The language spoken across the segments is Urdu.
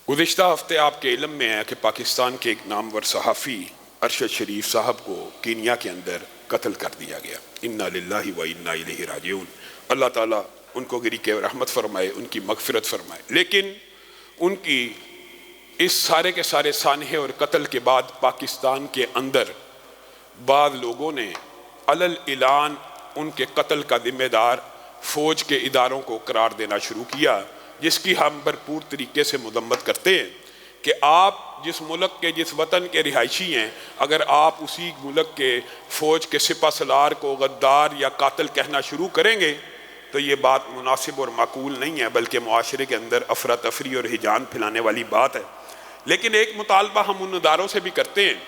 گزشتہ ہفتے آپ کے علم میں ہے کہ پاکستان کے ایک نامور صحافی ارشد شریف صاحب کو کینیا کے اندر قتل کر دیا گیا۔ انا للہ و انا الیہ راجعون۔ اللہ تعالیٰ ان کو گری کے رحمت فرمائے، ان کی مغفرت فرمائے۔ لیکن ان کی اس سارے کے سارے سانحے اور قتل کے بعد پاکستان کے اندر بعض لوگوں نے علل اعلان ان کے قتل کا ذمہ دار فوج کے اداروں کو قرار دینا شروع کیا، جس کی ہم بھرپور طریقے سے مذمت کرتے ہیں کہ آپ جس ملک کے، جس وطن کے رہائشی ہیں، اگر آپ اسی ملک کے فوج کے سپہ سالار کو غدار یا قاتل کہنا شروع کریں گے تو یہ بات مناسب اور معقول نہیں ہے، بلکہ معاشرے کے اندر افراتفری اور ہیجان پھیلانے والی بات ہے۔ لیکن ایک مطالبہ ہم ان اداروں سے بھی کرتے ہیں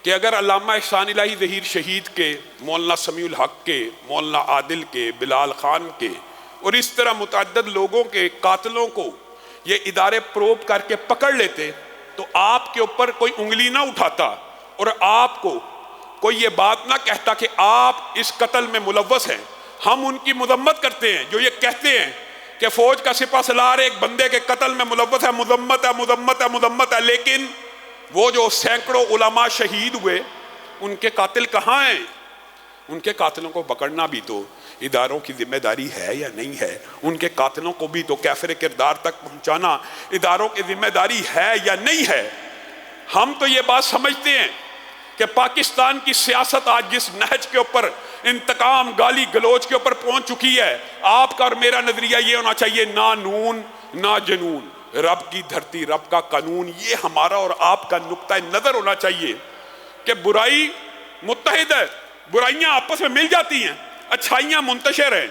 کہ اگر علامہ احسان الہی ظہیر شہید کے، مولانا سمیع الحق کے، مولانا عادل کے، بلال خان کے اور اس طرح متعدد لوگوں کے قاتلوں کو یہ ادارے پروب کر کے پکڑ لیتے تو آپ کے اوپر کوئی انگلی نہ اٹھاتا اور آپ کو کوئی یہ بات نہ کہتا کہ آپ اس قتل میں ملوث ہیں۔ ہم ان کی مذمت کرتے ہیں جو یہ کہتے ہیں کہ فوج کا سپہ سالار ایک بندے کے قتل میں ملوث ہے، مذمت ہے، مذمت ہے، مذمت ہے، لیکن وہ جو سینکڑوں علماء شہید ہوئے ان کے قاتل کہاں ہیں؟ ان کے قاتلوں کو پکڑنا بھی تو اداروں کی ذمہ داری ہے یا نہیں ہے؟ ان کے قاتلوں کو بھی تو کیفر کردار تک پہنچانا اداروں کی ذمہ داری ہے یا نہیں ہے؟ ہم تو یہ بات سمجھتے ہیں کہ پاکستان کی سیاست آج جس نہج کے اوپر انتقام، گالی گلوچ کے اوپر پہنچ چکی ہے، آپ کا اور میرا نظریہ یہ ہونا چاہیے، نہ نون نہ جنون، رب کی دھرتی، رب کا قانون، یہ ہمارا اور آپ کا نقطہ نظر ہونا چاہیے کہ برائی متحد ہے، برائیاں آپس میں مل جاتی ہیں، اچھائیاں منتشر ہیں۔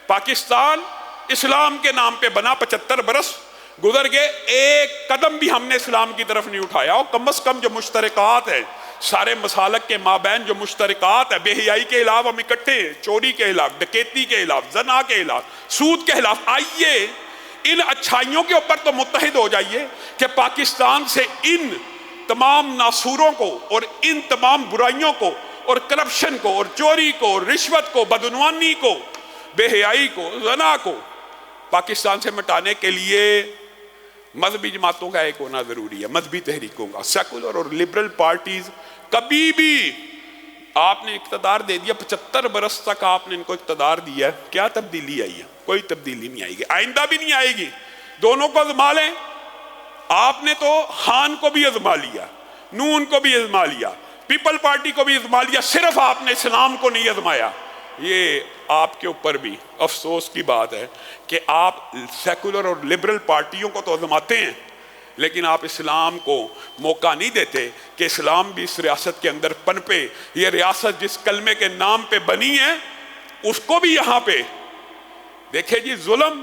پاکستان اسلام کے نام پہ بنا، 75 برس گزر گئے، ایک قدم بھی ہم نے اسلام کی طرف نہیں اٹھایا، اور کم از کم جو مشترکات ہیں، سارے مسالک کے مابین جو مشترکات ہیں، بے حیائی کے خلاف ہم اکٹھے ہیں، چوری کے خلاف، ڈکیتی کے خلاف، زنا کے خلاف، سود کے خلاف، آئیے ان اچھائیوں کے اوپر تو متحد ہو جائیے کہ پاکستان سے ان تمام ناسوروں کو اور ان تمام برائیوں کو اور کرپشن کو اور چوری کو، رشوت کو، بدعنوانی کو، بے حیائی کو، زنا کو پاکستان سے مٹانے کے لیے مذہبی جماعتوں کا ایک ہونا ضروری ہے، مذہبی تحریکوں کا۔ سیکولر اور لبرل پارٹیز کبھی بھی، آپ نے اقتدار دے دیا، 75 برس تک آپ نے ان کو اقتدار دیا ہے، کیا تبدیلی آئی ہے؟ کوئی تبدیلی نہیں آئے گی، آئندہ بھی نہیں آئے گی۔ دونوں کو آزما لیں، آپ نے تو خان کو بھی آزما لیا، نون کو بھی آزما لیا، پیپل پارٹی کو بھی آزما لیا، صرف آپ نے اسلام کو نہیں آزمایا۔ یہ آپ کے اوپر بھی افسوس کی بات ہے کہ آپ سیکولر اور لبرل پارٹیوں کو تو آزماتے ہیں لیکن آپ اسلام کو موقع نہیں دیتے کہ اسلام بھی اس ریاست کے اندر پنپے۔ یہ ریاست جس کلمے کے نام پہ بنی ہے اس کو بھی یہاں پہ دیکھیں جی، ظلم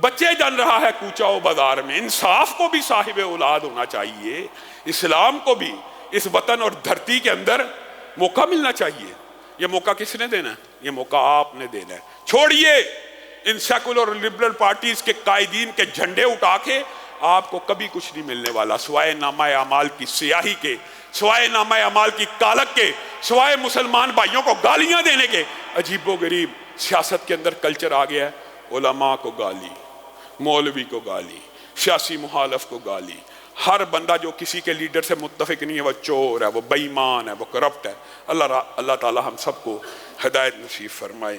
بچے جن رہا ہے کوچہ و بازار میں، انصاف کو بھی صاحب اولاد ہونا چاہیے، اسلام کو بھی اس وطن اور دھرتی کے اندر موقع ملنا چاہیے۔ یہ موقع کس نے دینا ہے؟ یہ موقع آپ نے دینا ہے۔ چھوڑیے ان سیکولر اور لبرل پارٹیز کے قائدین کے جھنڈے اٹھا کے، آپ کو کبھی کچھ نہیں ملنے والا سوائے نامہ اعمال کی سیاہی کے، سوائے نامہ اعمال کی کالک کے، سوائے مسلمان بھائیوں کو گالیاں دینے کے۔ عجیب و غریب سیاست کے اندر کلچر آ گیا ہے، علماء کو گالی، مولوی کو گالی، سیاسی مخالف کو گالی، ہر بندہ جو کسی کے لیڈر سے متفق نہیں ہے وہ چور ہے، وہ بے ایمان ہے، وہ کرپٹ ہے۔ اللہ تعالی ہم سب کو ہدایت نصیب فرمائے۔